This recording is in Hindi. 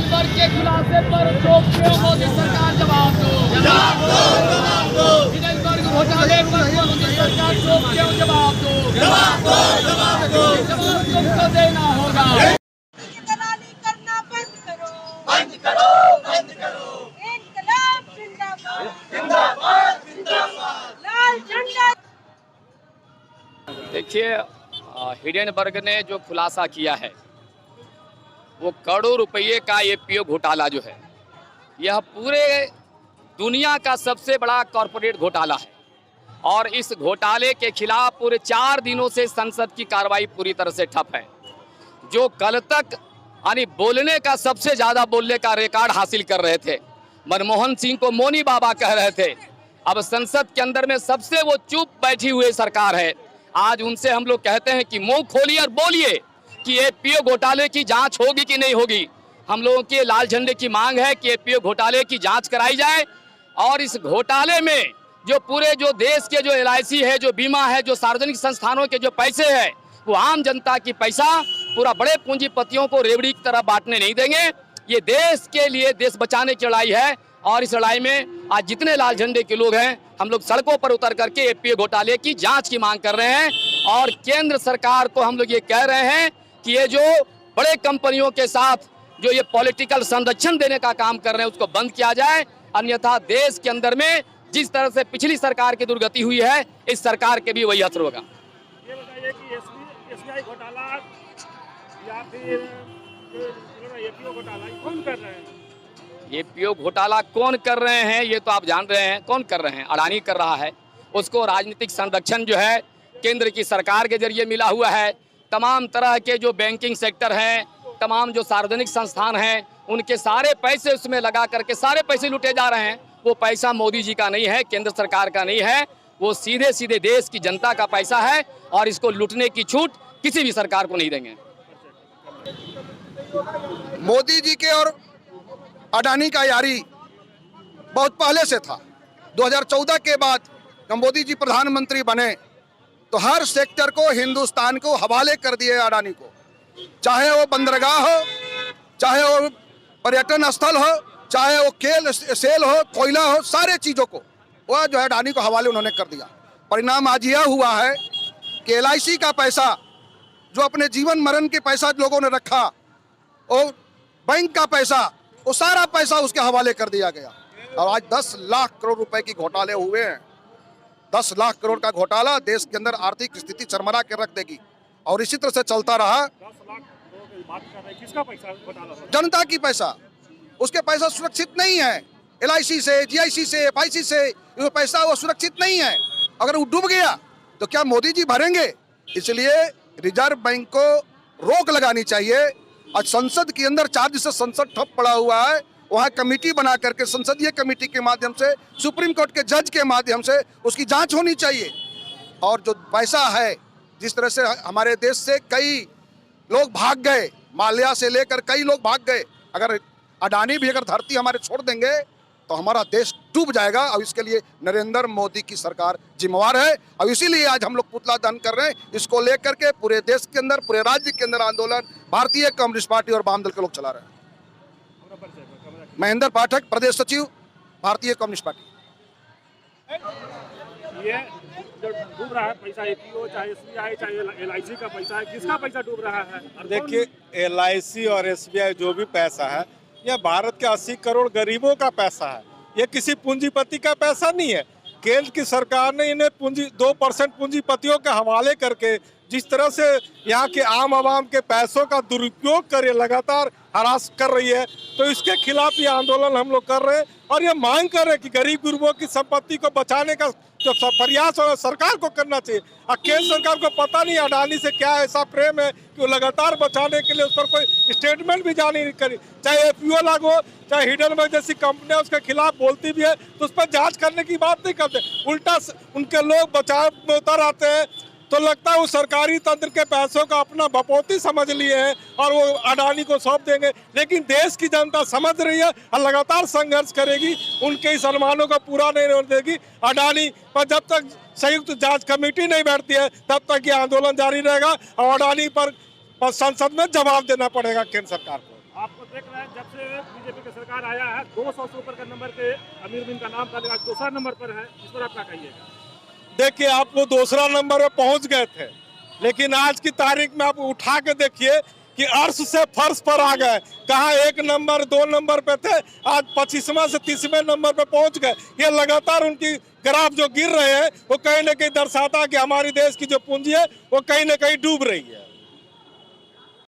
हिडेनबर्ग के खुलासे पर चुप क्यों मोदी सरकार? जवाब दो, जवाब दो, जवाब दो। हिडेनबर्ग घोटाले पर मोदी सरकार चुप क्यों? जवाब दो, जवाब दो, जवाब दो। जवाब तुमको देना होगा। दलाली करना बंद करो, बंद करो, बंद करो। इंकलाब जिंदाबाद, जिंदाबाद, जिंदाबाद। लाल झंडा। देखिए, हिडेनबर्ग ने जो खुलासा किया है वो करोड़ों रुपये का एपीओ घोटाला जो है, यह पूरे दुनिया का सबसे बड़ा कॉरपोरेट घोटाला है। और इस घोटाले के खिलाफ पूरे 4 दिनों से संसद की कार्रवाई पूरी तरह से ठप है। जो कल तक यानी बोलने का सबसे ज़्यादा बोलने का रिकॉर्ड हासिल कर रहे थे, मनमोहन सिंह को मोनी बाबा कह रहे थे, अब संसद के अंदर में सबसे वो चुप बैठी हुई सरकार है। आज उनसे हम लोग कहते हैं कि मुंह खोलिए और बोलिए कि एपीओ घोटाले की जांच होगी कि नहीं होगी। हम लोगों के लाल झंडे की मांग है कि एपीओ घोटाले की जांच कराई जाए और इस घोटाले में जो पूरे जो देश के जो एलआईसी है, जो बीमा है, जो सार्वजनिक संस्थानों के जो पैसे हैं, वो आम जनता की पैसा पूरा बड़े पूंजीपतियों को रेवड़ी की तरह बांटने नहीं देंगे। ये देश के लिए, देश बचाने की लड़ाई है और इस लड़ाई में आज जितने लाल झंडे के लोग हैं, हम लोग सड़कों पर उतर करके एपीओ घोटाले की जांच की मांग कर रहे हैं। और केंद्र सरकार को हम लोग ये कह रहे हैं कि ये जो बड़े कंपनियों के साथ जो ये पॉलिटिकल संरक्षण देने का काम कर रहे हैं उसको बंद किया जाए, अन्यथा देश के अंदर में जिस तरह से पिछली सरकार की दुर्गति हुई है, इस सरकार के भी वही असर होगा। ये बताइए कि एसबीआई घोटाला या फिर एपीओ घोटाला कौन कर रहे हैं? एपीओ घोटाला कौन कर रहे हैं ये तो आप जान रहे हैं। कौन कर रहे हैं? अडानी कर रहा है। उसको राजनीतिक संरक्षण जो है केंद्र की सरकार के जरिए मिला हुआ है। तमाम तरह के जो बैंकिंग सेक्टर हैं, तमाम जो सार्वजनिक संस्थान हैं, उनके सारे पैसे उसमें लगा करके सारे पैसे लुटे जा रहे हैं। वो पैसा मोदी जी का नहीं है, केंद्र सरकार का नहीं है, वो सीधे सीधे देश की जनता का पैसा है और इसको लूटने की छूट किसी भी सरकार को नहीं देंगे। मोदी जी के और अडानी का यारी बहुत पहले से था। 2014 के बाद जब मोदी जी प्रधानमंत्री बने तो हर सेक्टर को, हिंदुस्तान को हवाले कर दिए अडानी को। चाहे वो बंदरगाह हो, चाहे वो पर्यटन स्थल हो, चाहे वो सेल हो, कोयला हो, सारे चीज़ों को वह जो है अडानी को हवाले उन्होंने कर दिया। परिणाम आज यह हुआ है कि एलआईसी का पैसा, जो अपने जीवन मरण के पैसा लोगों ने रखा, और बैंक का पैसा, वो सारा पैसा उसके हवाले कर दिया गया। और आज 10 लाख करोड़ रुपए की घोटाले हुए हैं। 10 लाख करोड़ का घोटाला देश के अंदर आर्थिक स्थिति चरमरा के रख देगी। और इसी तरह से चलता रहा। 10 लाख करोड़ की बात कर रहे हैं, किसका पैसा घोटाला हो? जनता की पैसा, उसके पैसा सुरक्षित नहीं है। एलआईसी से, जीआईसी से, एफआईसी से ये पैसा वो सुरक्षित नहीं है। अगर वो डूब गया तो क्या मोदी जी भरेंगे? इसलिए रिजर्व बैंक को रोक लगानी चाहिए। आज संसद के अंदर 4 दिन से संसद ठप पड़ा हुआ है, वहाँ कमेटी बना करके, संसदीय कमेटी के माध्यम से, सुप्रीम कोर्ट के जज के माध्यम से उसकी जांच होनी चाहिए। और जो पैसा है, जिस तरह से हमारे देश से कई लोग भाग गए, माल्या से लेकर कई लोग भाग गए, अगर अडानी भी अगर धरती हमारे छोड़ देंगे तो हमारा देश डूब जाएगा। और इसके लिए नरेंद्र मोदी की सरकार जिम्मेवार है। और इसीलिए आज हम लोग पुतला दहन कर रहे हैं। इसको लेकर के पूरे देश के अंदर, पूरे राज्य के अंदर आंदोलन भारतीय कम्युनिस्ट पार्टी और वाम दल के लोग चला रहे हैं। महेंद्र पाठक, प्रदेश सचिव, भारतीय कम्युनिस्ट पार्टी। ये जो डूब रहा है पैसा, एपीओ चाहे एसबीआई चाहे एलआईसी का पैसा है, किसका पैसा डूब रहा है? देखिए, एलआईसी और एसबीआई जो भी पैसा है, यह भारत के 80 करोड़ गरीबों का पैसा है। यह किसी पूंजीपति का पैसा नहीं है। केंद्र की सरकार ने इन्हें 2% पूंजीपतियों के हवाले करके जिस तरह से यहाँ के आम आवाम के पैसों का दुरुपयोग कर लगातार हरास कर रही है, तो इसके खिलाफ ये आंदोलन हम लोग कर रहे हैं। और ये मांग कर रहे हैं कि गरीब गुरबों की संपत्ति को बचाने का जो प्रयास हो सरकार को करना चाहिए। और केंद्र सरकार को पता नहीं अडानी से क्या ऐसा प्रेम है कि वो लगातार बचाने के लिए उस पर कोई स्टेटमेंट भी जारी नहीं करी। चाहे एपीओ लागू हो, चाहे हिडेनबर्ग जैसी कंपनियां उसके खिलाफ बोलती भी है तो उस पर जांच करने की बात नहीं करते। उल्टा उनके लोग बचाव में उतर आते हैं। तो लगता है वो सरकारी तंत्र के पैसों का अपना बपौती समझ लिए हैं और वो अडानी को सौंप देंगे। लेकिन देश की जनता समझ रही है और लगातार संघर्ष करेगी, उनके इस अनुमानों को पूरा नहीं होने देगी। अडानी पर जब तक संयुक्त जांच कमेटी नहीं बैठती है तब तक ये आंदोलन जारी रहेगा और अडानी पर संसद में जवाब देना पड़ेगा केंद्र सरकार को। आपको देख रहे हैं, जब से बीजेपी की सरकार आया है 200 से ऊपर का नंबर के अमीर बिन का नाम था, आज दूसरा नंबर पर है। इस पर आप क्या कहिएगा? देखिए, आप वो दूसरा नंबर पे पहुंच गए थे, लेकिन आज की तारीख में आप उठा के देखिए कि अर्श से फर्श पर आ गए। कहाँ 1 नंबर 2 नंबर पे थे, आज 25वां से 30वें नंबर पे पहुंच गए। ये लगातार उनकी ग्राफ जो गिर रहे हैं वो कहीं ना कहीं दर्शाता है कि हमारी देश की जो पूंजी है वो कहीं ना कहीं डूब रही है।